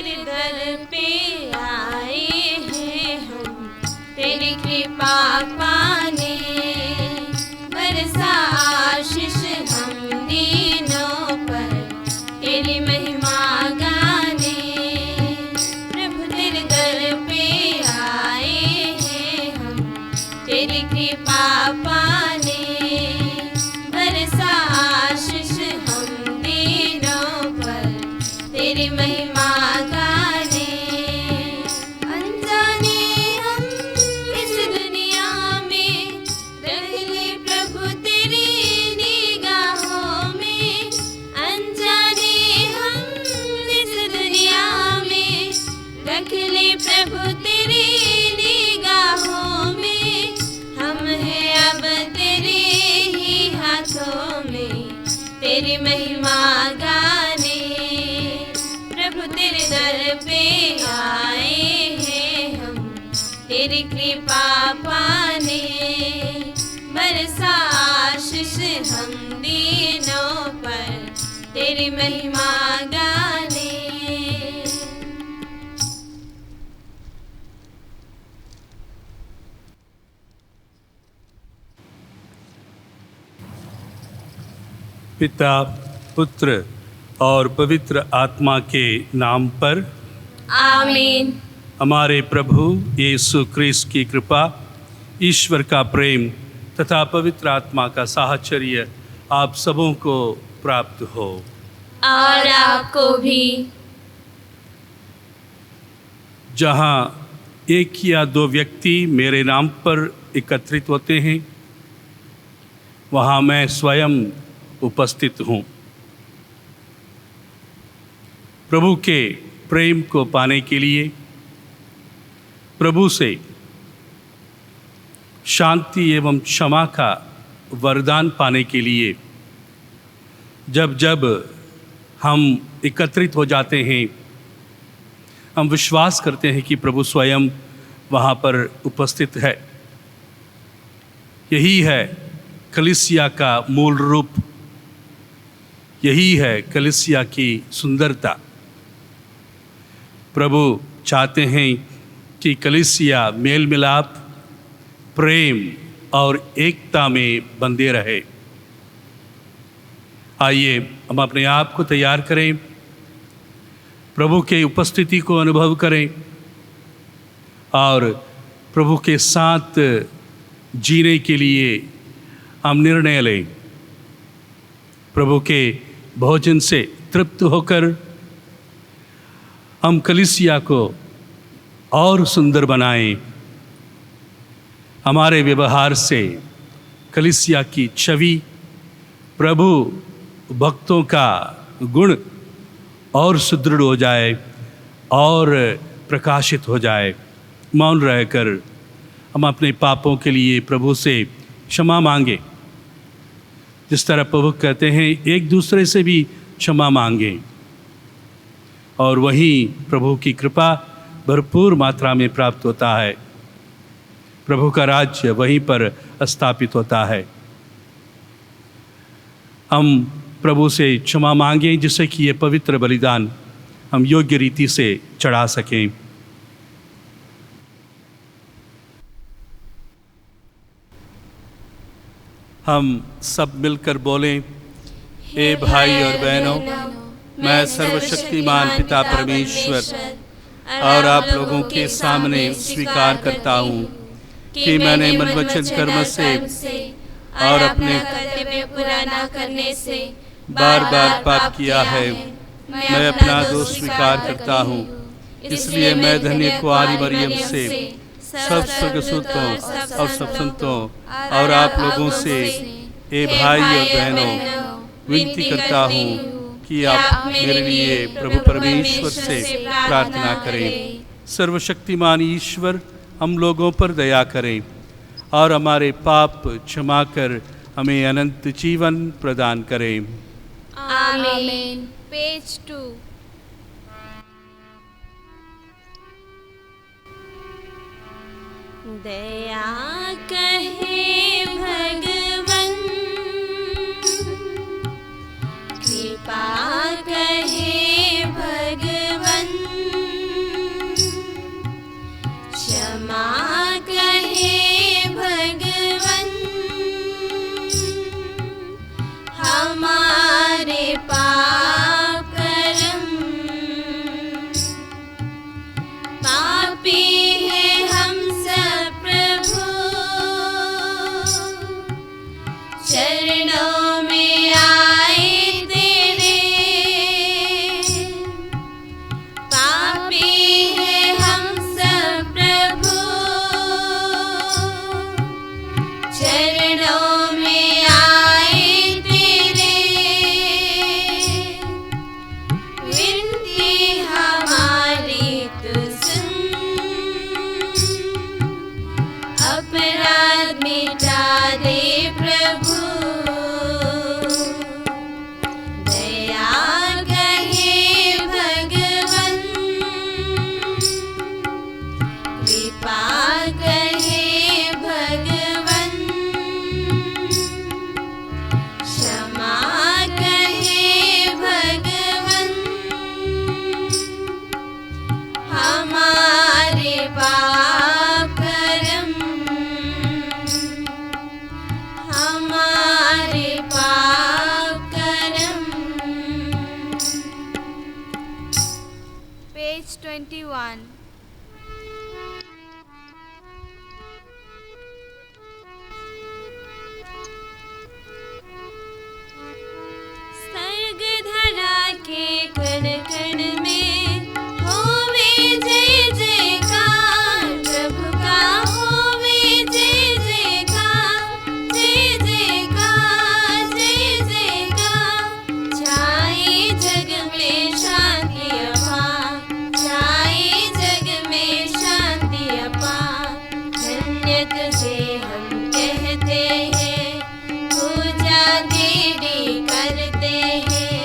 तेरे दर पे आए हैं हम, तेरी कृपा पाने, बरसा आशीष हम दीनों पर, तेरी महिमा गाने। प्रभु तेरे दर पे आए हैं हम, तेरी कृपा पाने, बरसा आशीष हम दीनों पर, तेरी महिमा गाने। अनजाने हम इस दुनिया में, रख ले प्रभु तेरी निगाहों में। अनजाने हम इस दुनिया में, रख ले प्रभु तेरी निगाहों में। हम हैं अब तेरे ही हाथों में, तेरी महिमा गाने। प्रभु तेरे दर पे आए हैं हम, तेरी कृपा पाने, बरसा आशीष हम दीनों पर, तेरी महिमा गाने। पिता, पुत्र और पवित्र आत्मा के नाम पर आमीन। हमारे प्रभु यीशु क्रिस्त की कृपा, ईश्वर का प्रेम तथा पवित्र आत्मा का साहचर्य आप सबों को प्राप्त हो। और आपको भी। जहाँ एक या दो व्यक्ति मेरे नाम पर एकत्रित होते हैं, वहाँ मैं स्वयं उपस्थित हूँ। प्रभु के प्रेम को पाने के लिए, प्रभु से शांति एवं क्षमा का वरदान पाने के लिए जब जब हम एकत्रित हो जाते हैं, हम विश्वास करते हैं कि प्रभु स्वयं वहाँ पर उपस्थित है। यही है कलीसिया का मूल रूप, यही है कलीसिया की सुंदरता। प्रभु चाहते हैं कि कलीसिया मेल मिलाप, प्रेम और एकता में बंधे रहे। आइए हम अपने आप को तैयार करें, प्रभु के उपस्थिति को अनुभव करें और प्रभु के साथ जीने के लिए हम निर्णय लें। प्रभु के भोजन से तृप्त होकर हम कलीसिया को और सुंदर बनाएं। हमारे व्यवहार से कलीसिया की छवि, प्रभु भक्तों का गुण और सुदृढ़ हो जाए और प्रकाशित हो जाए। मौन रहकर हम अपने पापों के लिए प्रभु से क्षमा मांगें। जिस तरह प्रभु कहते हैं, एक दूसरे से भी क्षमा मांगें, और वहीं प्रभु की कृपा भरपूर मात्रा में प्राप्त होता है। प्रभु का राज्य वहीं पर स्थापित होता है। हम प्रभु से क्षमा मांगें, जिससे कि ये पवित्र बलिदान हम योग्य रीति से चढ़ा सकें। हम सब मिलकर बोलें, ए भाई और बहनों, मैं सर्वशक्तिमान पिता परमेश्वर और आप लोगों के सामने स्वीकार करता हूँ कि मैंने मन वचन कर्म से और अपने कर्तव्य पूरा न करने से बार बार पाप किया है। मैं अपना दोष स्वीकार करता हूँ। इसलिए मैं धन्य कुआरी मरियम से, सब स्वर्गदूतों और सब संतों और आप लोगों से, ए भाई और बहनों, विनती करता हूँ कि आप मेरे लिए प्रभु परमेश्वर से प्रार्थना करें। सर्वशक्तिमान ईश्वर हम लोगों पर दया करें और हमारे पाप क्षमा कर हमें अनंत जीवन प्रदान करें। आमीन। पेज 2। दया कहे भगवन, कृपा कहे भगवन, Page 21. सर्ग धरा के कण कण में होवे जय जयकार, प्रभु का होवे जय जयकार, जय जयकार, जय जयकार। छाए जग में शांति अपार, छाए जग में शांति अपार। धन्य तुझे हम कहते हैं, पूजा तेरी करते हैं,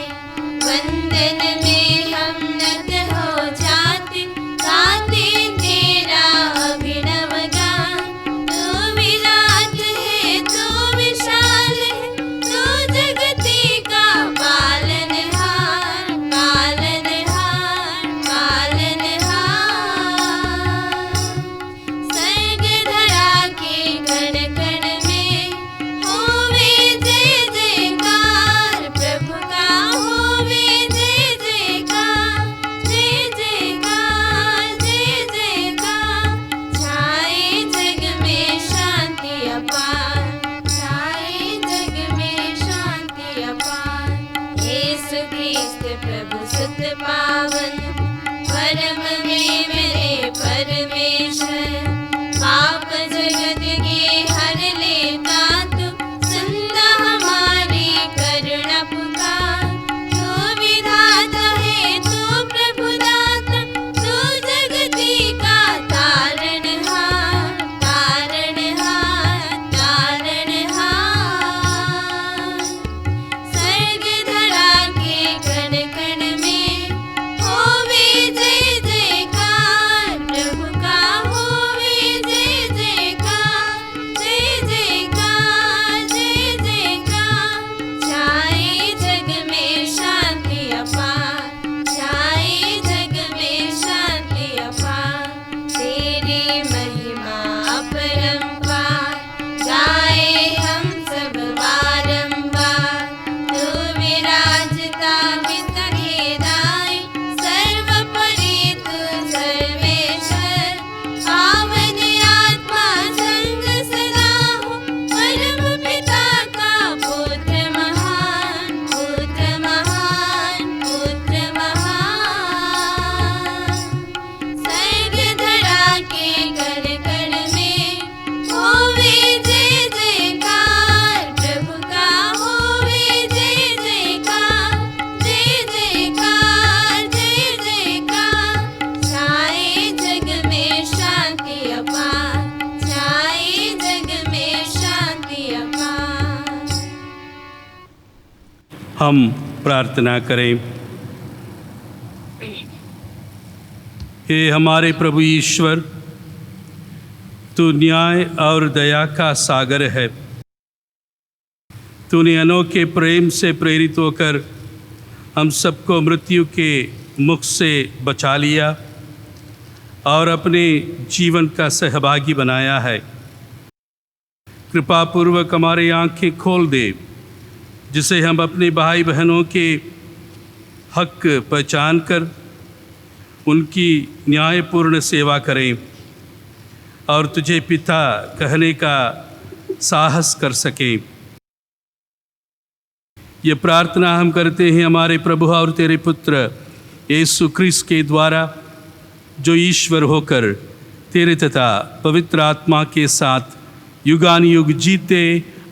वंदन में हम नत हो जाते, गाते तेरा अभिनव गान। तू विराट है, तू विशाल है, तू जगती का पालनहार, पालनहार, पालनहार। सर्ग धरा के कण कण में होवे जय जयकार, प्रभु का होवे जय जयकार, जय जयकार, जय जयकार। छाए जग में शांति अपार, छाए जग में शांति अपार। यीशु ख्रिस्त प्रभु सुत पावन, परम में मेरे परमेश्वर। पाप जगत के हर लेता तू, सुनना हमारी करुणा पुकार। तू विधाता है, तू प्रभु दाता, तू जगती का तारणहार, तारणहार, तारणहार। सर्ग धरा के कण कण में होवे जय जयकार, प्रभु का होवे जय जयकार, जय जयकार, जय जयकार। छाए जग में शांति अपार, छाए जग में शांति अपार। तेरी महिमा अपरंपार, गाए हम सब बारंबार। तू विराजता वितखेदाई, सर्वपरि तू सर्वेश्वर। पावन आत्मा संग सदा हो, परम पिता का पुत्र महान, पुत्र महान, पुत्र महान। सर्ग धरा के कण कण में होवे जय जयकार, प्रभु का होवे जय जयकार, जय जयकार, जय जयकार। छाए जग में शांति अपार, छाए जग में शांति अपार। हम प्रार्थना करें। हे हमारे प्रभु ईश्वर, तू न्याय और दया का सागर है। तूने अनोखे प्रेम से प्रेरित होकर हम सबको मृत्यु के मुख से बचा लिया और अपने जीवन का सहभागी बनाया है। कृपा पूर्वक हमारी आंखें खोल दे, जिसे हम अपने भाई बहनों के हक पहचान कर उनकी न्यायपूर्ण सेवा करें और तुझे पिता कहने का साहस कर सकें। ये प्रार्थना हम करते हैं हमारे प्रभु और तेरे पुत्र यीशु ख्रिस्त के द्वारा, जो ईश्वर होकर तेरे तथा पवित्र आत्मा के साथ युगानुयुग जीते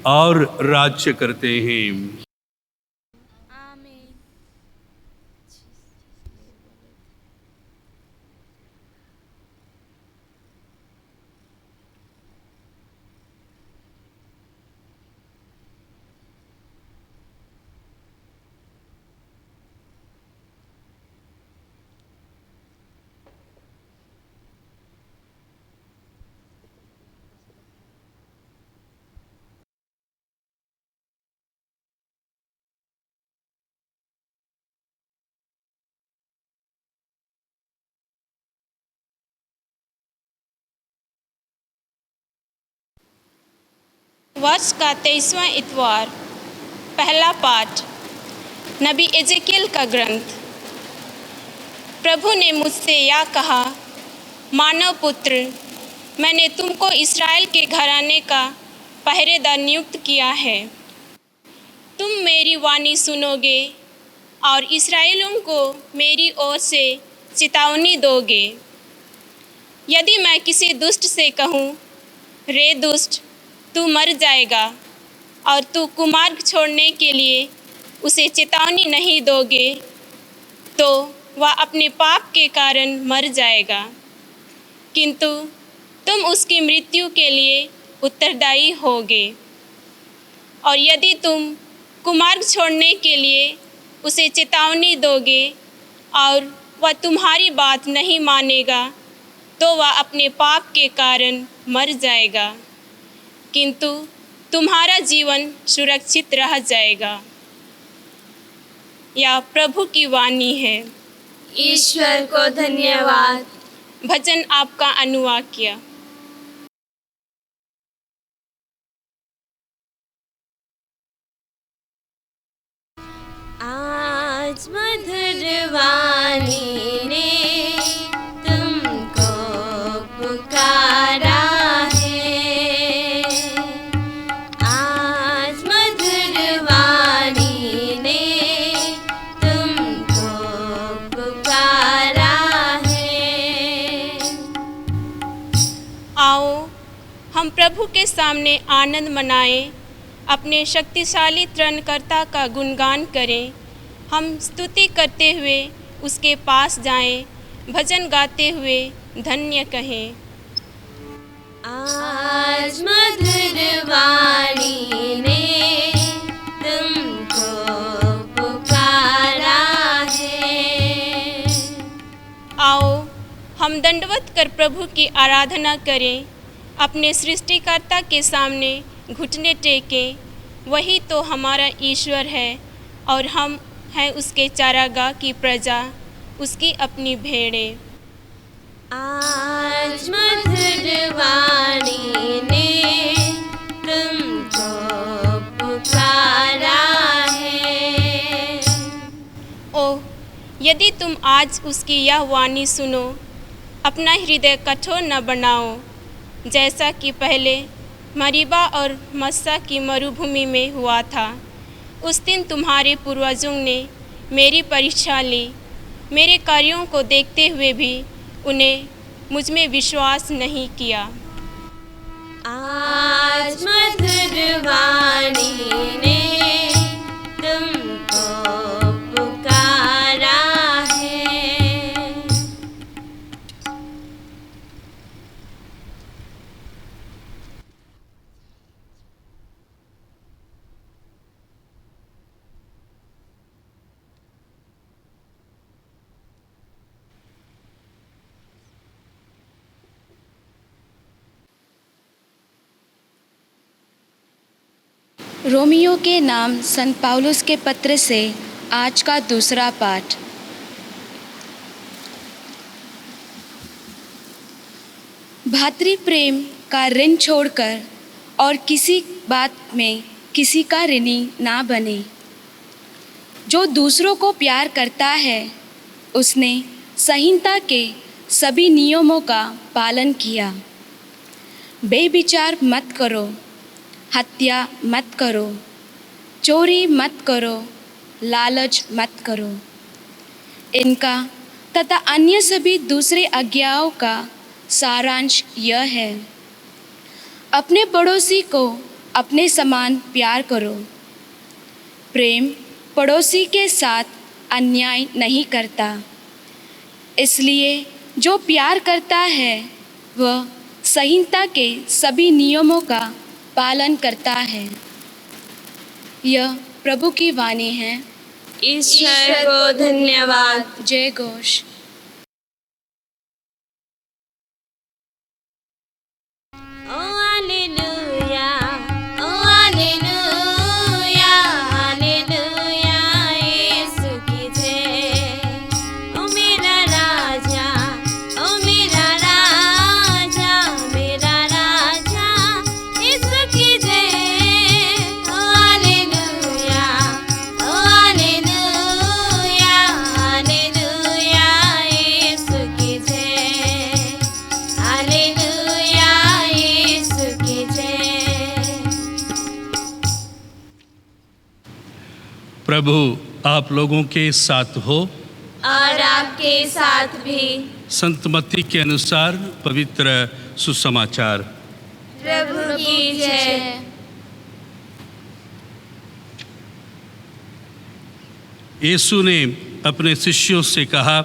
और राज्य करते हैं। आमीन। वर्ष का 23वां इतवार। पहला पाठ नबी एजेकियल का ग्रंथ। प्रभु ने मुझसे यह कहा, मानव पुत्र, मैंने तुमको इस्राएल के घराने का पहरेदार नियुक्त किया है। तुम मेरी वाणी सुनोगे और इस्राएलियों को मेरी ओर से चेतावनी दोगे। यदि मैं किसी दुष्ट से कहूँ, रे दुष्ट, तू मर जाएगा, और तू कुमार्ग छोड़ने के लिए उसे चेतावनी नहीं दोगे, तो वह अपने पाप के कारण मर जाएगा, किंतु तुम उसकी मृत्यु के लिए उत्तरदायी होगे। और यदि तुम कुमार्ग छोड़ने के लिए उसे चेतावनी दोगे और वह तुम्हारी बात नहीं मानेगा, तो वह अपने पाप के कारण मर जाएगा, किंतु तुम्हारा जीवन सुरक्षित रह जाएगा। यह प्रभु की वाणी है। ईश्वर को धन्यवाद। भजन आपका अनुवाक्य। आज मधुर वाणी ने तुमको पुकारा है। आज मधुर वाणी ने तुमको पुकारा है। आओ हम प्रभु के सामने आनंद मनाएं, अपने शक्तिशाली त्रणकर्ता का गुणगान करें। हम स्तुति करते हुए उसके पास जाएं, भजन गाते हुए धन्य कहें। आज मधुर वाणी ने तुमको पुकारा है। आओ हम दंडवत कर प्रभु की आराधना करें, अपने सृष्टिकर्ता के सामने घुटने टेकें। वही तो हमारा ईश्वर है और हम हैं उसके चारागाह की प्रजा, उसकी अपनी भेड़ें। आज मधुर वाणी ने तुमको पुकारा है। ओह, यदि तुम आज उसकी यह वाणी सुनो, अपना हृदय कठोर न बनाओ, जैसा कि पहले मरीबा और मस्सा की मरुभूमि में हुआ था। उस दिन तुम्हारे पूर्वजों ने मेरी परीक्षा ली, मेरे कार्यों को देखते हुए भी उन्हें मुझ में विश्वास नहीं किया। आज मधुर वाणी ने तुमको पुकारा है। रोमियो के नाम संत पौलुस के पत्र से आज का दूसरा पाठ। भातृ प्रेम का ऋण छोड़कर और किसी बात में किसी का ऋणी ना बने। जो दूसरों को प्यार करता है उसने संहिता के सभी नियमों का पालन किया। बेविचार मत करो, हत्या मत करो, चोरी मत करो, लालच मत करो। इनका तथा अन्य सभी दूसरे आज्ञाओं का सारांश यह है, अपने पड़ोसी को अपने समान प्यार करो। प्रेम पड़ोसी के साथ अन्याय नहीं करता, इसलिए जो प्यार करता है वह संहिता के सभी नियमों का पालन करता है। यह प्रभु की वाणी है। ईश्वर को धन्यवाद। जय घोष। ओ हालेलुया, ओ हालेलुया, हालेलुया, यीशु की जय। ओ मेरा राजा, ओ मेरा राजा, मेरा राजा, यीशु की जय। ओ हालेलुया, ओ हालेलुया, हालेलुया, प्रभु आप लोगों के साथ हो और आपके साथ भी। संत मत्ती के अनुसार पवित्र सुसमाचार। प्रभु की जय। यीशु ने अपने शिष्यों से कहा,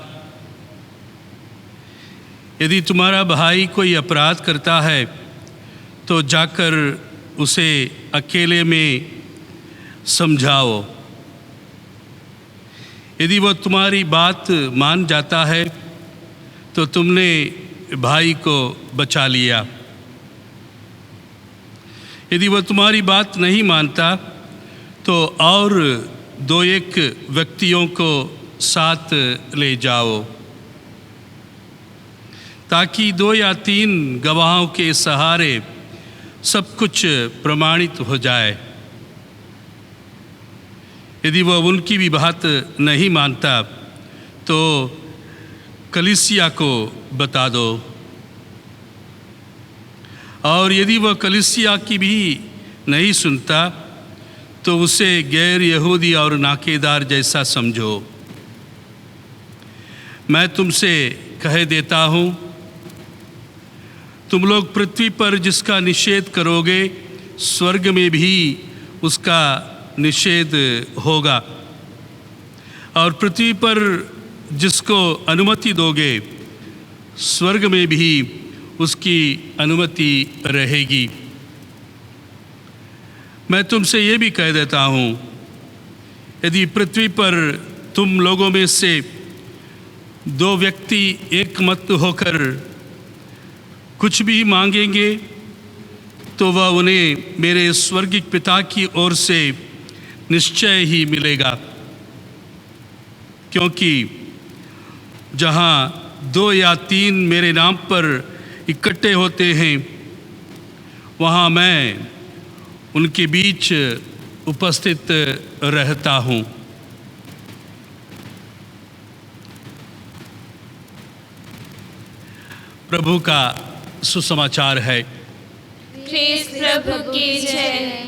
यदि तुम्हारा भाई कोई अपराध करता है तो जाकर उसे अकेले में समझाओ। यदि वह तुम्हारी बात मान जाता है तो तुमने भाई को बचा लिया। यदि वह तुम्हारी बात नहीं मानता तो और 2-1 व्यक्तियों को साथ ले जाओ, ताकि 2 या 3 गवाहों के सहारे सब कुछ प्रमाणित हो जाए। यदि वह उनकी भी बात नहीं मानता तो कलीसिया को बता दो, और यदि वह कलीसिया की भी नहीं सुनता तो उसे गैर यहूदी और नाकेदार जैसा समझो। मैं तुमसे कह देता हूँ, तुम लोग पृथ्वी पर जिसका निषेध करोगे स्वर्ग में भी उसका निषेध होगा, और पृथ्वी पर जिसको अनुमति दोगे स्वर्ग में भी उसकी अनुमति रहेगी। मैं तुमसे ये भी कह देता हूँ, यदि पृथ्वी पर तुम लोगों में से 2 व्यक्ति एक मत होकर कुछ भी मांगेंगे तो वह उन्हें मेरे स्वर्गिक पिता की ओर से निश्चय ही मिलेगा। क्योंकि जहाँ 2 या 3 मेरे नाम पर इकट्ठे होते हैं वहाँ मैं उनके बीच उपस्थित रहता हूँ। प्रभु का सुसमाचार है। ख्रीस्त प्रभु की जय।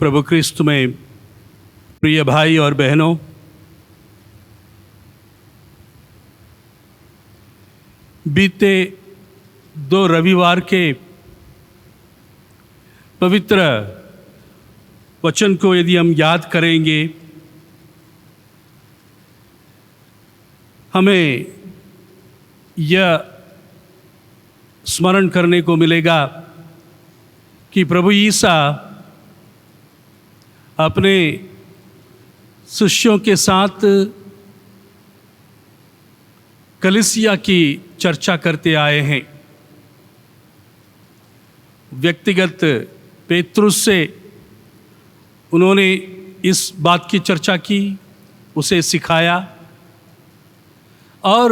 प्रभु क्रिस्त में प्रिय भाई और बहनों, बीते 2 रविवार के पवित्र वचन को यदि हम याद करेंगे, हमें यह स्मरण करने को मिलेगा कि प्रभु ईसा अपने शिष्यों के साथ कलीसिया की चर्चा करते आए हैं। व्यक्तिगत पेत्रुस से उन्होंने इस बात की चर्चा की, उसे सिखाया, और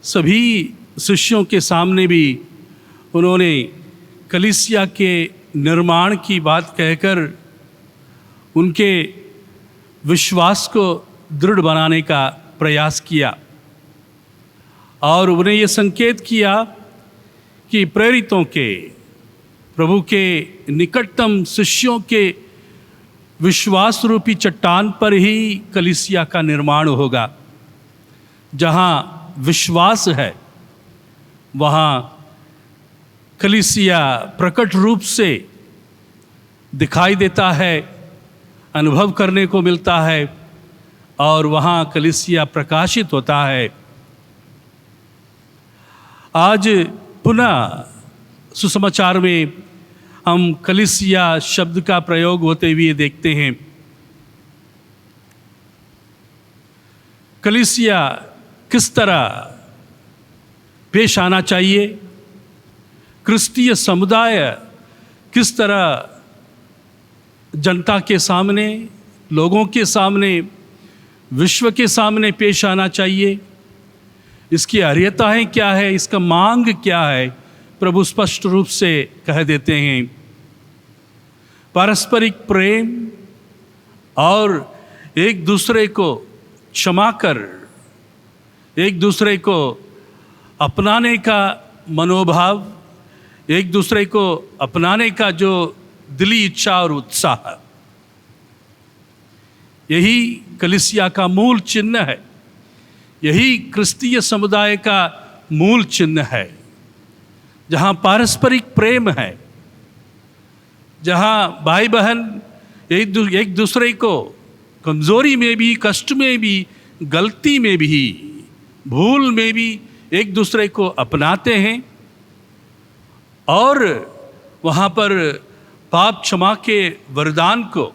सभी शिष्यों के सामने भी उन्होंने कलीसिया के निर्माण की बात कहकर उनके विश्वास को दृढ़ बनाने का प्रयास किया, और उन्हें ये संकेत किया कि प्रेरितों के, प्रभु के निकटतम शिष्यों के विश्वास रूपी चट्टान पर ही कलीसिया का निर्माण होगा। जहाँ विश्वास है वहाँ कलीसिया प्रकट रूप से दिखाई देता है, अनुभव करने को मिलता है, और वहाँ कलीसिया प्रकाशित होता है। आज पुनः सुसमाचार में हम कलीसिया शब्द का प्रयोग होते हुए देखते हैं। कलीसिया किस तरह पेश आना चाहिए, क्रिस्तीय समुदाय किस तरह जनता के सामने, लोगों के सामने, विश्व के सामने पेश आना चाहिए, इसकी अर्हताएं क्या है, इसका मांग क्या है, प्रभु स्पष्ट रूप से कह देते हैं। पारस्परिक प्रेम और एक दूसरे को क्षमा कर एक दूसरे को अपनाने का मनोभाव, एक दूसरे को अपनाने का जो दिली इच्छा और उत्साह, यही कलीसिया का मूल चिन्ह है, यही क्रिस्तीय समुदाय का मूल चिन्ह है। जहाँ पारस्परिक प्रेम है, जहाँ भाई बहन एक दूसरे को कमजोरी में भी, कष्ट में भी, गलती में भी, भूल में भी एक दूसरे को अपनाते हैं और वहाँ पर पाप क्षमा के वरदान को,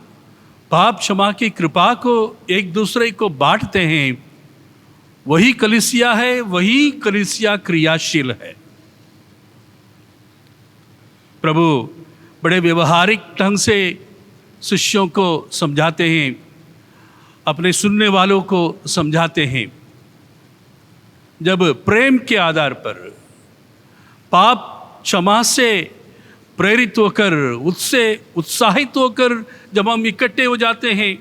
पाप क्षमा की कृपा को एक दूसरे को बांटते हैं, वही कलीसिया है, वही कलीसिया क्रियाशील है। प्रभु बड़े व्यवहारिक ढंग से शिष्यों को समझाते हैं, अपने सुनने वालों को समझाते हैं। जब प्रेम के आधार पर पाप क्षमा से प्रेरित होकर, उससे उत्साहित होकर जब हम इकट्ठे हो जाते हैं,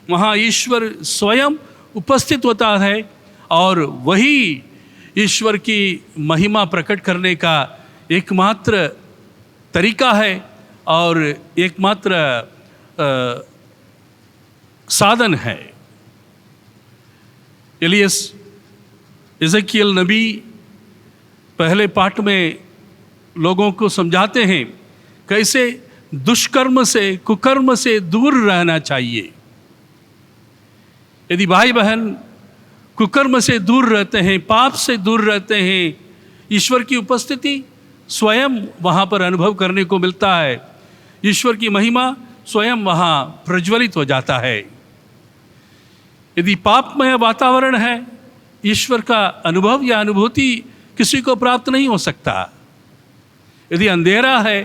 वहाँ ईश्वर स्वयं उपस्थित होता है और वही ईश्वर की महिमा प्रकट करने का एकमात्र तरीका है और एकमात्र साधन है। एजेकियल नबी पहले पाठ में लोगों को समझाते हैं कैसे दुष्कर्म से, कुकर्म से दूर रहना चाहिए। यदि भाई बहन कुकर्म से दूर रहते हैं, पाप से दूर रहते हैं, ईश्वर की उपस्थिति स्वयं वहाँ पर अनुभव करने को मिलता है, ईश्वर की महिमा स्वयं वहाँ प्रज्वलित हो जाता है। यदि पापमय वातावरण है, ईश्वर का अनुभव या अनुभूति किसी को प्राप्त नहीं हो सकता। यदि अंधेरा है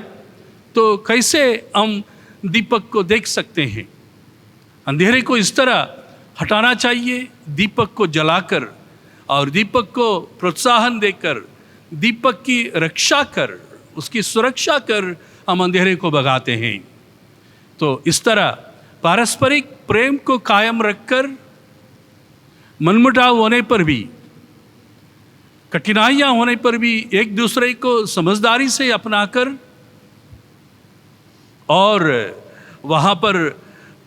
तो कैसे हम दीपक को देख सकते हैं? अंधेरे को इस तरह हटाना चाहिए, दीपक को जलाकर और दीपक को प्रोत्साहन देकर, दीपक की रक्षा कर, उसकी सुरक्षा कर हम अंधेरे को भगाते हैं। तो इस तरह पारस्परिक प्रेम को कायम रखकर, मनमुटाव होने पर भी, कठिनाइयाँ होने पर भी एक दूसरे को समझदारी से अपनाकर और वहाँ पर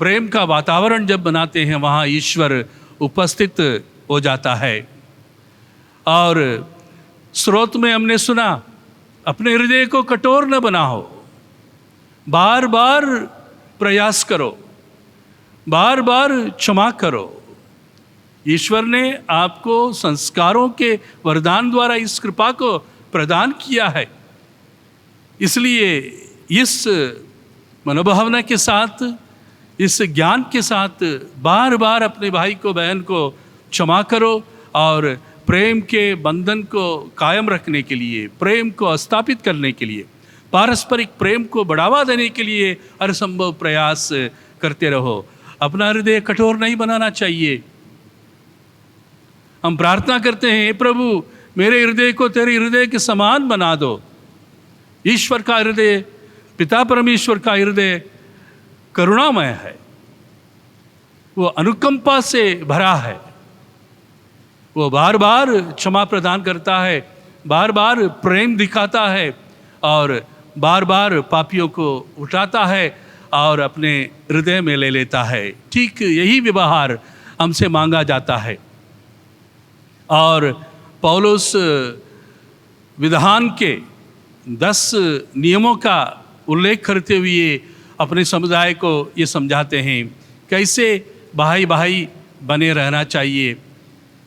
प्रेम का वातावरण जब बनाते हैं, वहाँ ईश्वर उपस्थित हो जाता है। और स्रोत में हमने सुना, अपने हृदय को कठोर न बनाओ, बार बार प्रयास करो, बार बार क्षमा करो। ईश्वर ने आपको संस्कारों के वरदान द्वारा इस कृपा को प्रदान किया है। इसलिए इस मनोभावना के साथ, इस ज्ञान के साथ बार बार अपने भाई को, बहन को क्षमा करो और प्रेम के बंधन को कायम रखने के लिए, प्रेम को स्थापित करने के लिए, पारस्परिक प्रेम को बढ़ावा देने के लिए हर संभव प्रयास करते रहो। अपना हृदय कठोर नहीं बनाना चाहिए। हम प्रार्थना करते हैं, हे प्रभु मेरे हृदय को तेरे हृदय के समान बना दो। ईश्वर का हृदय, पिता परमेश्वर का हृदय करुणामय है, वो अनुकंपा से भरा है, वो बार बार क्षमा प्रदान करता है, बार बार प्रेम दिखाता है और बार बार पापियों को उठाता है और अपने हृदय में ले लेता है। ठीक यही व्यवहार हमसे मांगा जाता है। और पौलुस विधान के 10 नियमों का उल्लेख करते हुए अपने समुदाय को ये समझाते हैं कैसे भाई भाई बने रहना चाहिए,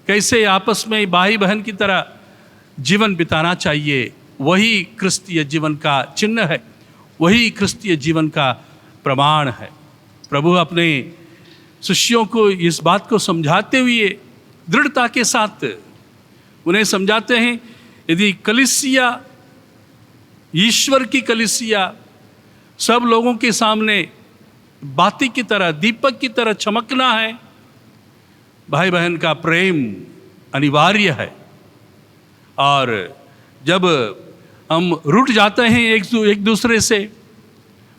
कैसे आपस में भाई बहन की तरह जीवन बिताना चाहिए। वही क्रिस्तीय जीवन का चिन्ह है, वही क्रिस्तीय जीवन का प्रमाण है। प्रभु अपने शिष्यों को इस बात को समझाते हुए दृढ़ता के साथ उन्हें समझाते हैं, यदि कलीसिया, ईश्वर की कलीसिया सब लोगों के सामने बाती की तरह, दीपक की तरह चमकना है, भाई बहन का प्रेम अनिवार्य है। और जब हम रूठ जाते हैं एक दूसरे से,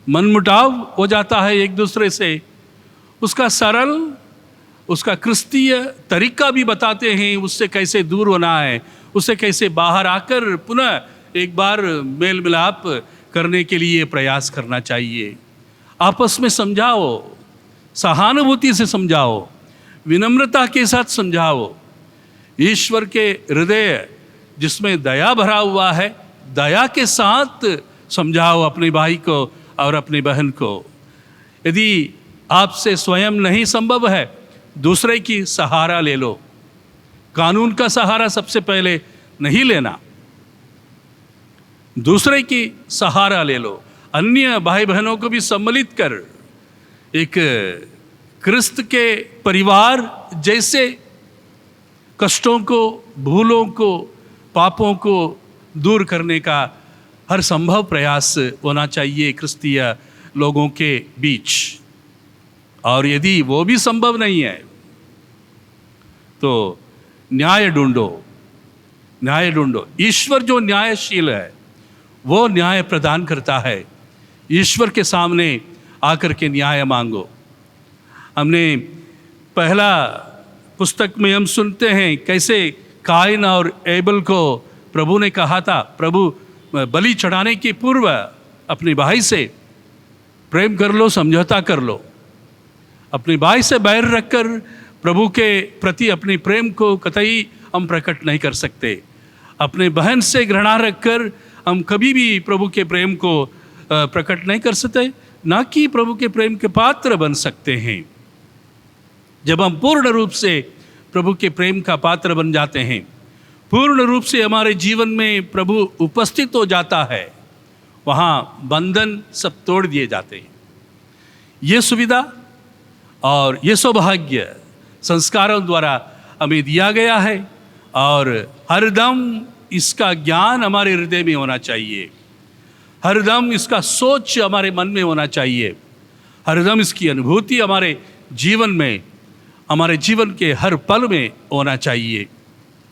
मनमुटाव हो जाता है एक दूसरे से, उसका सरल, उसका क्रिस्तीय तरीका भी बताते हैं, उससे कैसे दूर होना है, उससे कैसे बाहर आकर पुनः एक बार मेल मिलाप करने के लिए प्रयास करना चाहिए। आपस में समझाओ, सहानुभूति से समझाओ, विनम्रता के साथ समझाओ। ईश्वर के हृदय जिसमें दया भरा हुआ है, दया के साथ समझाओ अपने भाई को और अपनी बहन को। यदि आपसे स्वयं नहीं संभव है, दूसरे की सहारा ले लो। कानून का सहारा सबसे पहले नहीं लेना, दूसरे की सहारा ले लो। अन्य भाई बहनों को भी सम्मिलित कर एक क्रिस्त के परिवार जैसे कष्टों को, भूलों को, पापों को दूर करने का हर संभव प्रयास होना चाहिए क्रिस्तीय लोगों के बीच। और यदि वो भी संभव नहीं है तो न्याय ढूंढो, न्याय ढूंढो। ईश्वर जो न्यायशील है वो न्याय प्रदान करता है। ईश्वर के सामने आकर के न्याय मांगो। हमने पहला पुस्तक में हम सुनते हैं कैसे काइन और एबल को प्रभु ने कहा था, प्रभु बलि चढ़ाने के पूर्व अपने भाई से प्रेम कर लो, समझौता कर लो। अपने भाई से बैर रखकर प्रभु के प्रति अपने प्रेम को कतई हम प्रकट नहीं कर सकते। अपने बहन से घृणा रखकर हम कभी भी प्रभु के प्रेम को प्रकट नहीं कर सकते, ना कि प्रभु के प्रेम के पात्र बन सकते हैं। जब हम पूर्ण रूप से प्रभु के प्रेम का पात्र बन जाते हैं, पूर्ण रूप से हमारे जीवन में प्रभु उपस्थित हो जाता है, वहाँ बंधन सब तोड़ दिए जाते हैं। ये सुविधा और ये सौभाग्य संस्कारों द्वारा हमें दिया गया है और हरदम इसका ज्ञान हमारे हृदय में होना चाहिए, हरदम इसका सोच हमारे मन में होना चाहिए, हरदम इसकी अनुभूति हमारे जीवन में, हमारे जीवन के हर पल में होना चाहिए।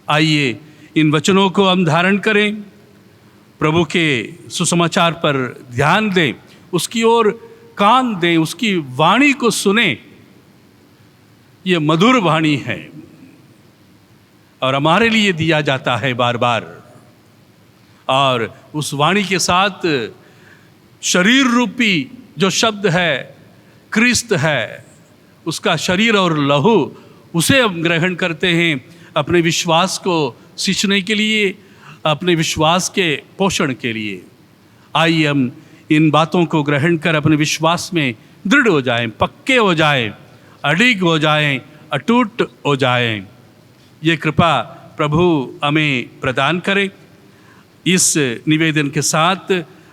आइए इन वचनों को हम धारण करें, प्रभु के सुसमाचार पर ध्यान दें, उसकी ओर कान दें, उसकी वाणी को सुने। ये मधुर वाणी है और हमारे लिए दिया जाता है बार बार। और उस वाणी के साथ शरीर रूपी जो शब्द है, क्रिस्त है, उसका शरीर और लहू, उसे हम ग्रहण करते हैं अपने विश्वास को सींचने के लिए, अपने विश्वास के पोषण के लिए। आइए हम इन बातों को ग्रहण कर अपने विश्वास में दृढ़ हो जाएं, पक्के हो जाएं, अडिग हो जाएं, अटूट हो जाएं। ये कृपा प्रभु हमें प्रदान करे। इस निवेदन के साथ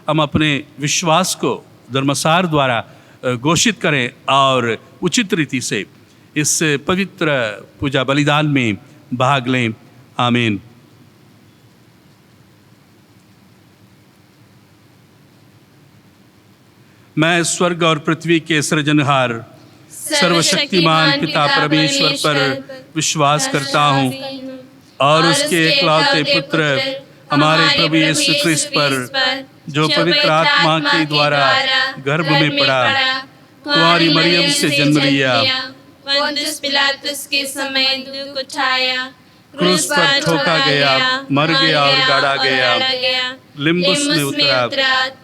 हम अपने विश्वास को धर्मसार द्वारा घोषित करें और उचित रीति से इस पवित्र पूजा बलिदान में भाग लें। आमीन। मैं स्वर्ग और पृथ्वी के सृजनहार सर्वशक्तिमान पिता परमेश्वर पर विश्वास करता हूँ और उसके एकलौते पुत्र हमारे प्रभु यीशु ख्रिस्त पर, जो पवित्र आत्मा के द्वारा गर्भ में पड़ा, कुंवारी मरियम से जन्म लिया, पोंतियुस पिलातुस के समय दुख उठाया, क्रूस पर ठोका गया, मर गया और गाड़ा गया, लिम्बुस में उतरा,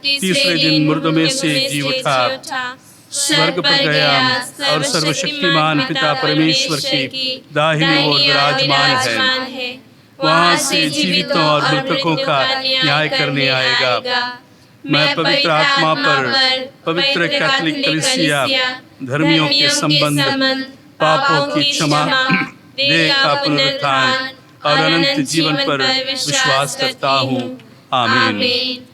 तीसरे दिन मुर्दों में से जी उठा, स्वर्ग पर गया और सर्वशक्तिमान पिता परमेश्वर की दाहिनी ओर विराजमान है। वहाँ से जीवितों और मृतकों का न्याय करने आएगा। मैं पवित्र आत्मा पर, पवित्र कैथोलिक कलीसिया, धर्मियों के संबंध, पापों की क्षमा, देह का पुनरुत्थान और अनंत जीवन पर विश्वास करता हूँ। आमीन।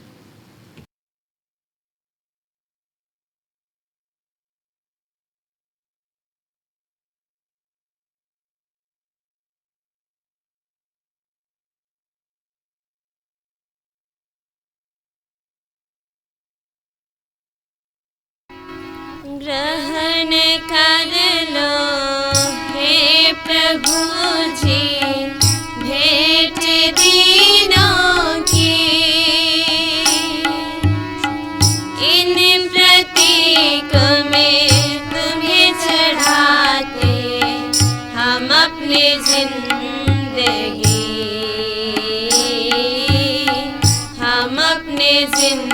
ग्रहण कर लो हे प्रभु जी भेंट दीनों की, इन जिंदगी, हम अपने जिंदगी।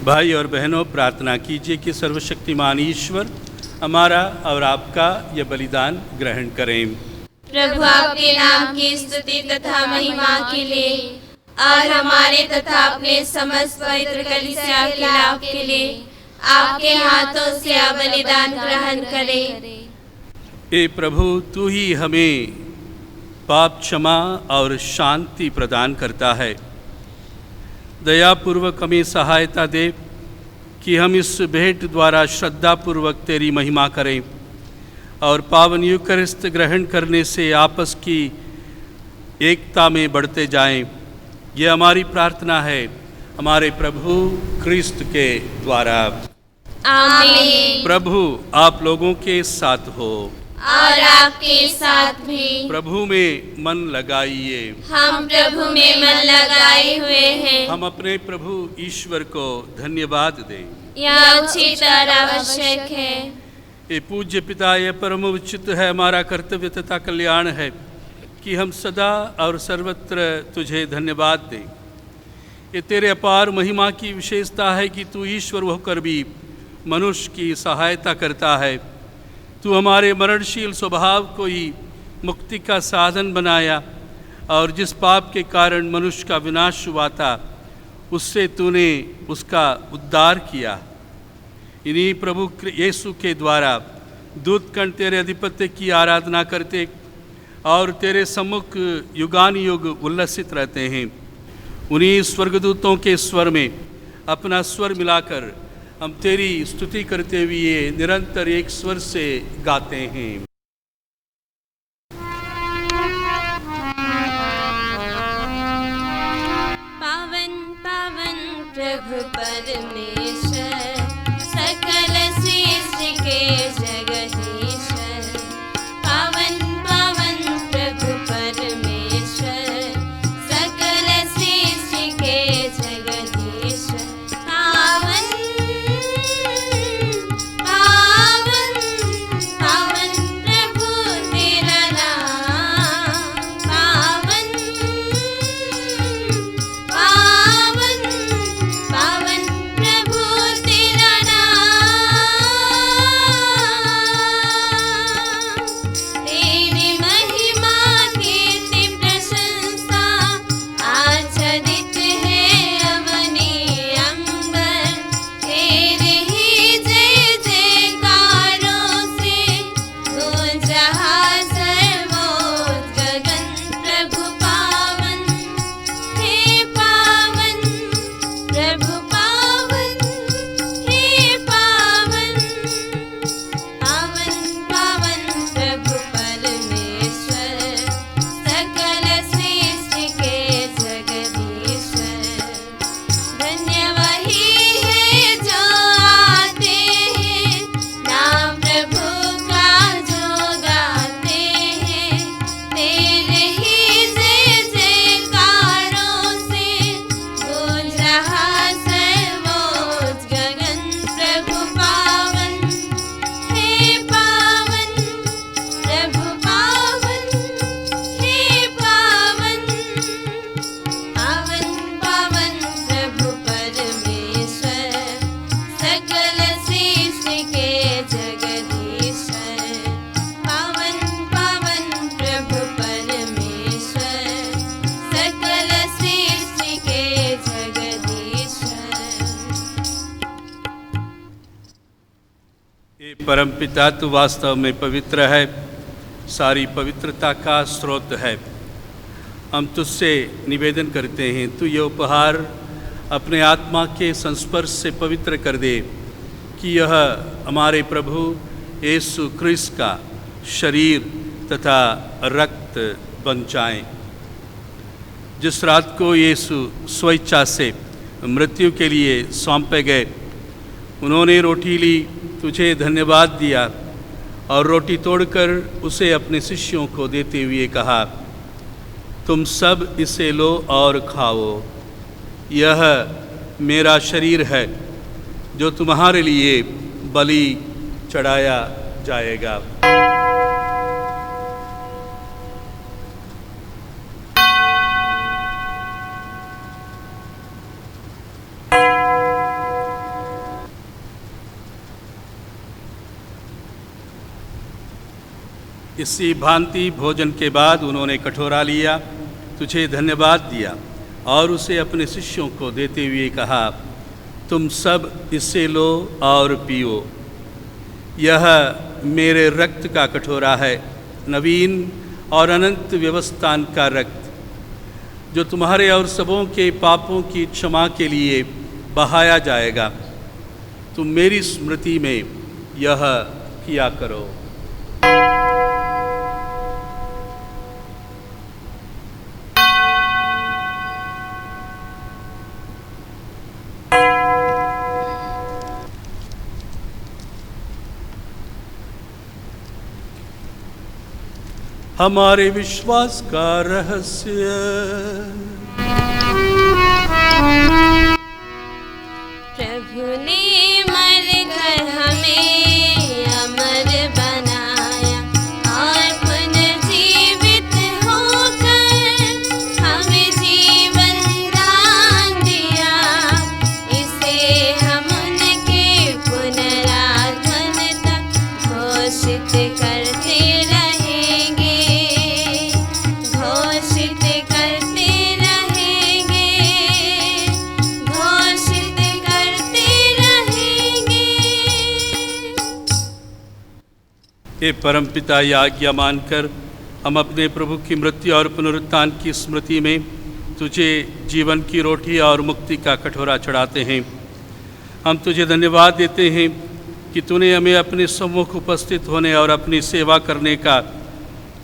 भाई और बहनों, प्रार्थना कीजिए कि सर्वशक्तिमान ईश्वर हमारा और आपका यह बलिदान ग्रहण करें। प्रभु आपके नाम की स्तुति तथा महिमा के लिए और हमारे तथा अपने समस्त पवित्र कलीसिया के लाभ के लिए आपके हाथों से बलिदान ग्रहण करें। हे प्रभु, तू ही हमें पाप क्षमा और शांति प्रदान करता है। दयापूर्वक हमें सहायता दे कि हम इस भेंट द्वारा श्रद्धापूर्वक तेरी महिमा करें और पावन यूकरिस्त ग्रहण करने से आपस की एकता में बढ़ते जाएं। ये हमारी प्रार्थना है हमारे प्रभु क्रिस्त के द्वारा। आमीन। प्रभु आप लोगों के साथ हो और आपके साथ भी। प्रभु में मन लगाइए। हम प्रभु में मन लगाए हुए हैं। हम अपने प्रभु ईश्वर को धन्यवाद दें। यह उचित और आवश्यक है। ये पूज्य पिता, यह परम उचित है, हमारा कर्तव्य तथा कल्याण है कि हम सदा और सर्वत्र तुझे धन्यवाद दें। ये तेरे अपार महिमा की विशेषता है कि तू ईश्वर होकर भी मनुष्य की सहायता करता है। तू हमारे मरणशील स्वभाव को ही मुक्ति का साधन बनाया और जिस पाप के कारण मनुष्य का विनाश हुआ था उससे तूने उसका उद्धार किया। इन्हीं प्रभु यीशु के द्वारा दूतगण तेरे अधिपत्य की आराधना करते और तेरे सम्मुख युगानुयुग उल्लसित रहते हैं। उन्हीं स्वर्गदूतों के स्वर में अपना स्वर मिलाकर हम तेरी स्तुति करते हुए निरंतर एक स्वर से गाते हैं। पावन पावन प्रभु परमेश्वर, सकल सृष्टि के जगदीश्वर। पावन पावन प्रभु परमेश्वर, सकल सृष्टि के जगदीश्वर। पावन पावन पावन ये परमपिता तू वास्तव में पवित्र है, सारी पवित्रता का स्रोत है। हम तुझसे निवेदन करते हैं, तू ये उपहार अपने आत्मा के संस्पर्श से पवित्र कर दे कि यह हमारे प्रभु यीशु क्रिस्त का शरीर तथा रक्त बन जाए। जिस रात को यीशु स्वेच्छा से मृत्यु के लिए सौंपे गए, उन्होंने रोटी ली, तुझे धन्यवाद दिया और रोटी तोड़कर उसे अपने शिष्यों को देते हुए कहा, तुम सब इसे लो और खाओ, यह मेरा शरीर है जो तुम्हारे लिए बलि चढ़ाया जाएगा। इसी भांति भोजन के बाद उन्होंने कटोरा लिया, तुझे धन्यवाद दिया और उसे अपने शिष्यों को देते हुए कहा, तुम सब इससे लो और पियो, यह मेरे रक्त का कटोरा है, नवीन और अनंत व्यवस्थान का रक्त, जो तुम्हारे और सबों के पापों की क्षमा के लिए बहाया जाएगा। तुम मेरी स्मृति में यह किया करो। हमारे विश्वास का रहस्य। प्रभु ने मरकर हमें अमर बनाया और पुनर्जीवित होकर हमें जीवन दान दिया। इसे हम उनके पुनरागमन तक घोषित करते रहेंगे, घोषित करते रहेंगे, घोषित करते रहेंगे। हे परमपिता, यह आज्ञा मानकर हम अपने प्रभु की मृत्यु और पुनरुत्थान की स्मृति में तुझे जीवन की रोटी और मुक्ति का कटोरा चढ़ाते हैं। हम तुझे धन्यवाद देते हैं कि तूने हमें अपने सम्मुख उपस्थित होने और अपनी सेवा करने का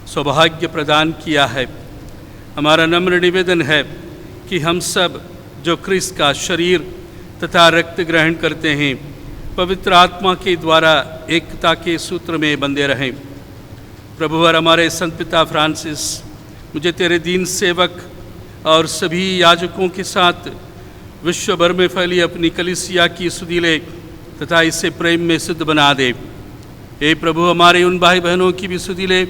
सौभाग्य प्रदान किया है। हमारा नम्र निवेदन है कि हम सब जो क्रिस्त का शरीर तथा रक्त ग्रहण करते हैं, पवित्र आत्मा के द्वारा एकता के सूत्र में बंधे रहें। प्रभु और हमारे संत पिता फ्रांसिस, मुझे तेरे दीन सेवक और सभी याजकों के साथ विश्व भर में फैली अपनी कलीसिया की सुधीले तथा इसे प्रेम में सिद्ध बना दे। हे प्रभु, हमारे उन भाई बहनों की भी सुधीले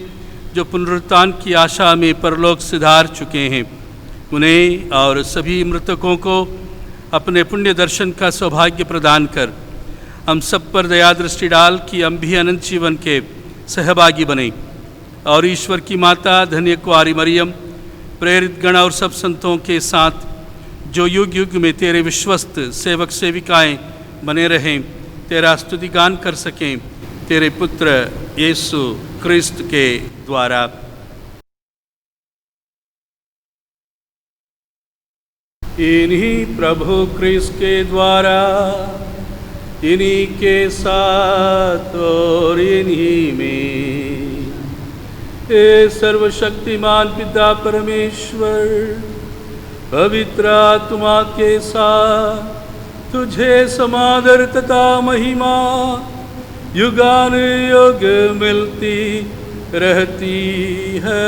जो पुनरुत्थान की आशा में परलोक सिधार चुके हैं, उन्हें और सभी मृतकों को अपने पुण्य दर्शन का सौभाग्य प्रदान कर हम सब पर दया दृष्टि डाल कि हम भी अनंत जीवन के सहभागी बने और ईश्वर की माता धन्य कुआरी मरियम, प्रेरित गण और सब संतों के साथ जो युग युग में तेरे विश्वस्त सेवक सेविकाएं बने रहें, तेरा स्तुति गान कर सकें, तेरे पुत्र यीशु क्रिस्त के द्वारा। इन्हीं प्रभु क्रिस्त के द्वारा, इन्हीं के साथ और इन्हीं में, हे सर्वशक्तिमान पिता परमेश्वर, पवित्र आत्मा के साथ तुझे समादर तथा महिमा युगान युग मिलती रहती है।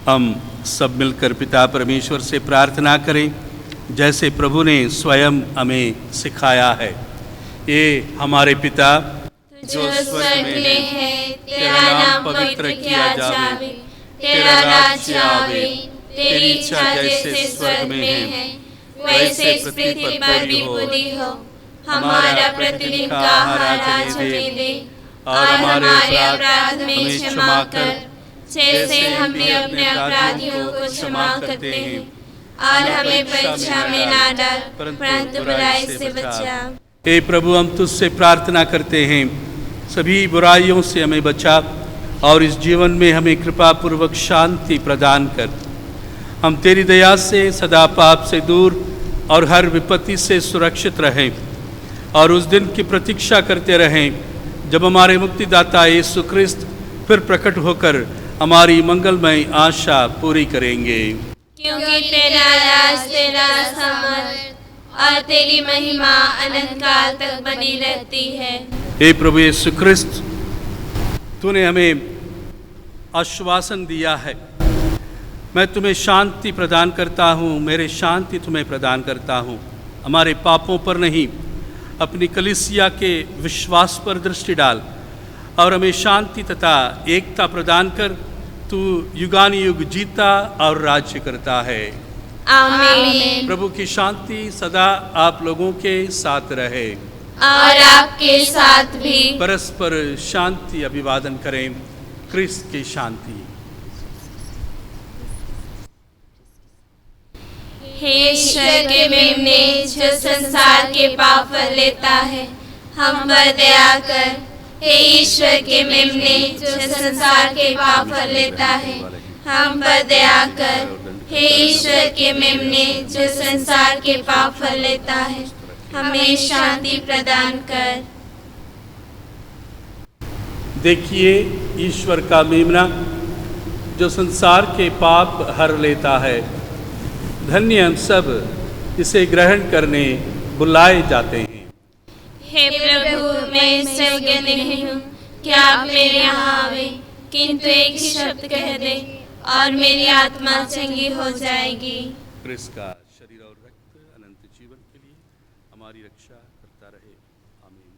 हम सब मिलकर पिता परमेश्वर से प्रार्थना करें, जैसे प्रभु ने स्वयं हमें सिखाया है। ये हमारे पिता, जो स्वर्ग में है, तेरा नाम पवित्र किया जावे, तेरा राज्य आवे, तेरी इच्छा जैसे स्वर्ग में है वैसे पृथ्वी पर भी पूरी हो। हमारा प्रतिदिन का आहार आज हमें दे, और हमारे अपराध में क्षमा कर, जैसे हम भी अपने अपराधियों को क्षमा करते हैं, और हमें परीक्षा में ना डाल, परंतु बुराई से बचा। हे प्रभु, हम तुझसे प्रार्थना करते हैं, सभी बुराइयों से हमें बचा और इस जीवन में हमें कृपा पूर्वक शांति प्रदान कर। हम तेरी दया से सदा पाप से दूर और हर विपत्ति से सुरक्षित रहें, और उस दिन की प्रतीक्षा करते रहें जब हमारे मुक्तिदाता यीशु क्रिस्त फिर प्रकट होकर हमारी मंगलमय आशा पूरी करेंगे। क्योंकि तेरा राज, तेरा सामर्थ और तेरी महिमा अनंत काल तक बनी रहती है। हे प्रभु यीशु क्रिस्त, तूने हमें आश्वासन दिया है, मैं तुम्हें शांति प्रदान करता हूँ, मेरे शांति तुम्हें प्रदान करता हूँ। हमारे पापों पर नहीं, अपनी कलीसिया के विश्वास पर दृष्टि डाल और हमें शांति तथा एकता प्रदान कर। तू युगानुयुग जीता और राज्य करता है। आमीन। प्रभु की शांति सदा आप लोगों के साथ रहे और आपके साथ भी। परस्पर शांति अभिवादन करें। क्रिस्त की शांति। हे ईश्वर के मेमने, जो संसार के पाप पर लेता है, हम पर दया कर। हे ईश्वर के मेमने, जो संसार के पाप पर लेता है, हम पर दया कर। हे ईश्वर के मेमने, जो संसार के पाप पर लेता है, हमें शांति प्रदान कर। देखिए ईश्वर का मेमना, जो संसार के पाप हर लेता है। धन्य हम सब इसे ग्रहण करने बुलाए जाते हैं। हे प्रभु, मैं इससे योग्य नहीं हूँ कि आप मेरे यहाँ आवे, किंतु एक शब्द कह दे और मेरी आत्मा चंगी हो जाएगी। क्रिस्त का शरीर और रक्त अनंत जीवन के लिए हमारी रक्षा करता रहे। आमीन।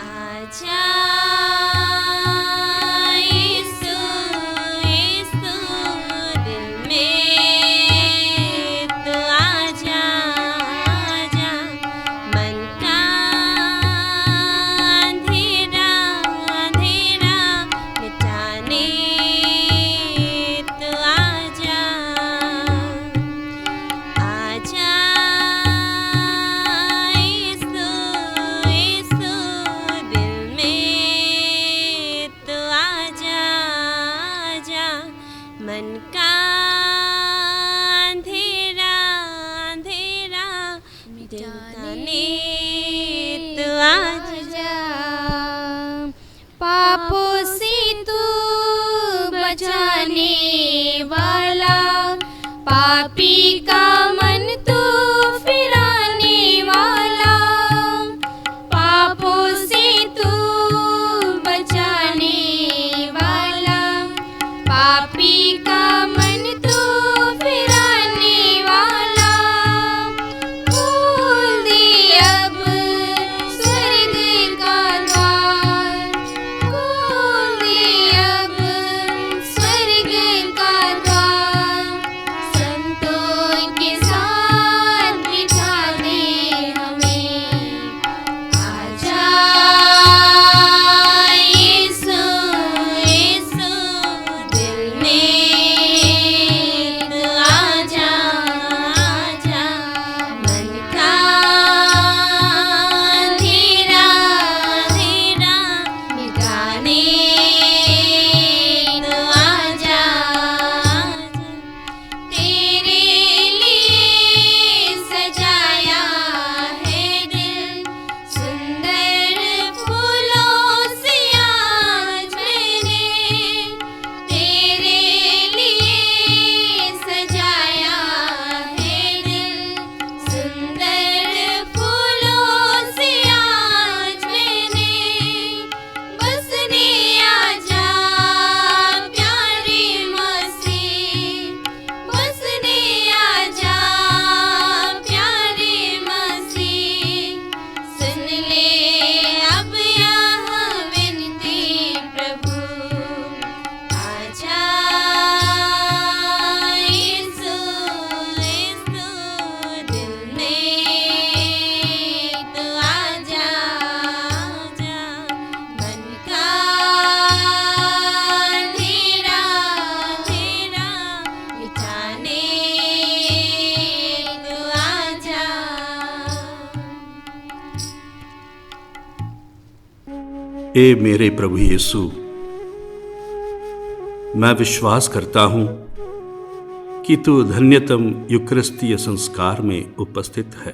आजा यीशु, यीशु दिल में तू आजा, आजा मन का अंधेरा, अंधेरा मिटाने तू आजा, आजा यीशु, यीशु दिल में ए मेरे प्रभु यीशु, मैं विश्वास करता हूं कि तू धन्यतम यूकरिस्तीय संस्कार में उपस्थित है।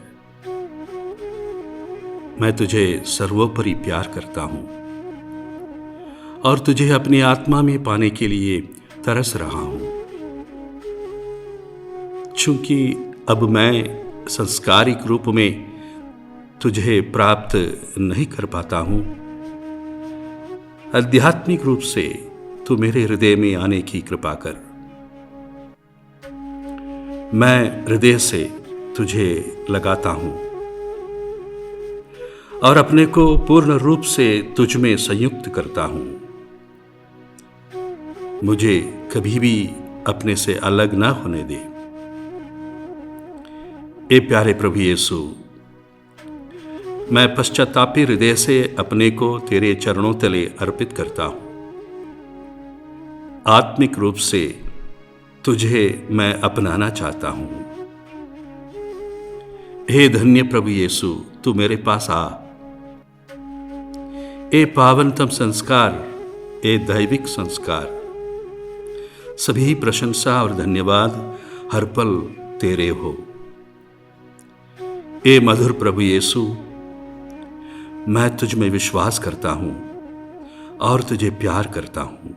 मैं तुझे सर्वोपरि प्यार करता हूं और तुझे अपनी आत्मा में पाने के लिए तरस रहा हूं। चूंकि अब मैं संस्कारिक रूप में तुझे प्राप्त नहीं कर पाता हूं, आध्यात्मिक रूप से तू मेरे हृदय में आने की कृपा कर। मैं हृदय से तुझे लगाता हूं और अपने को पूर्ण रूप से तुझ में संयुक्त करता हूं। मुझे कभी भी अपने से अलग ना होने दे। ए प्यारे प्रभु यीशु, मैं पश्चातापी हृदय से अपने को तेरे चरणों तले अर्पित करता हूं। आत्मिक रूप से तुझे मैं अपनाना चाहता हूं। हे धन्य प्रभु यीशु, तू मेरे पास आ। ए पावनतम संस्कार, ए दैविक संस्कार, सभी प्रशंसा और धन्यवाद हर पल तेरे हो। ए मधुर प्रभु यीशु, मैं तुझ में विश्वास करता हूं और तुझे प्यार करता हूं।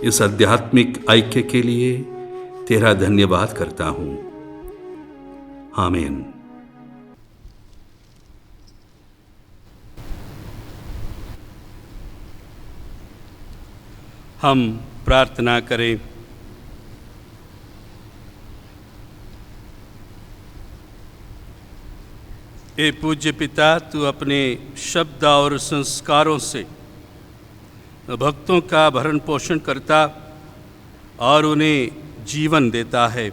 इस आध्यात्मिक ऐक्य के लिए तेरा धन्यवाद करता हूं। आमीन। हम प्रार्थना करें। ए पूज्य पिता, तू अपने शब्द और संस्कारों से भक्तों का भरण पोषण करता और उन्हें जीवन देता है।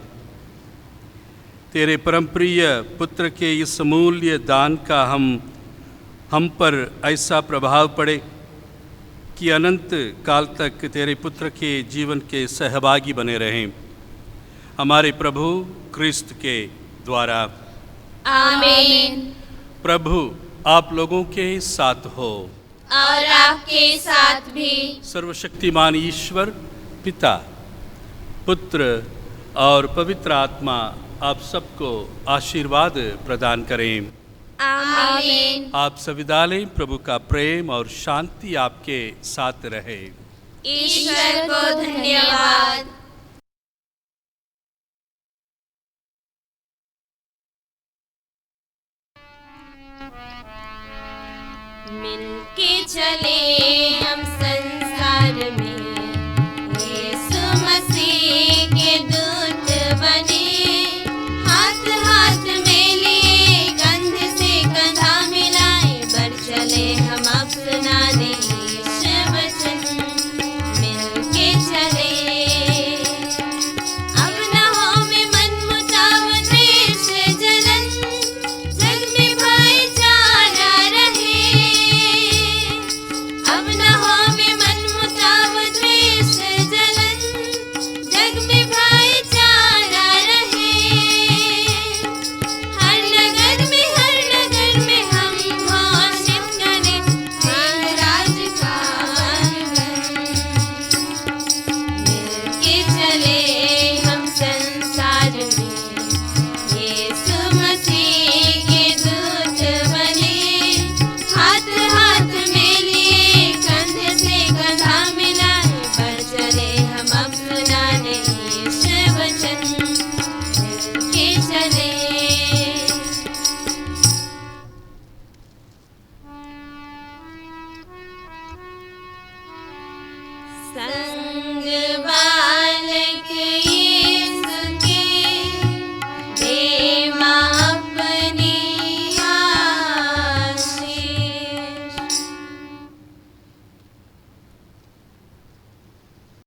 तेरे परमप्रिय पुत्र के इस अमूल्य दान का हम पर ऐसा प्रभाव पड़े कि अनंत काल तक तेरे पुत्र के जीवन के सहभागी बने रहें। हमारे प्रभु क्रिस्त के द्वारा। आमीन। प्रभु आप लोगों के साथ हो और आपके साथ भी। सर्वशक्तिमान ईश्वर पिता, पुत्र और पवित्र आत्मा आप सबको आशीर्वाद प्रदान करें। आमीन। आप सविदा लें। प्रभु का प्रेम और शांति आपके साथ रहे। ईश्वर को धन्यवाद। मिलके चले हम संसार में, यीशु मसीह के दूत बने। हाथ हाथ में लिए, कंधे से कंधा मिलाए, बढ़ चले हम अपनाने यीशु वचन। मिलके चले, अब न होवे मनमुटाव, द्वेष जलन, जग में भाईचारा रहे। अब न होवे मनमुटाव, द्वेष जलन, जग में भाईचारा रहे। हर नगर में हम घोषित करें, महाराज का आगमन। मिलके चले हम संसार में, यीशु मसीह के दूत बने। हाथ हाथ में लिए, कंधे से कंधा मिलाए, बढ़ चले हम अपनाने यीशु वचन। मिलके चले। संसार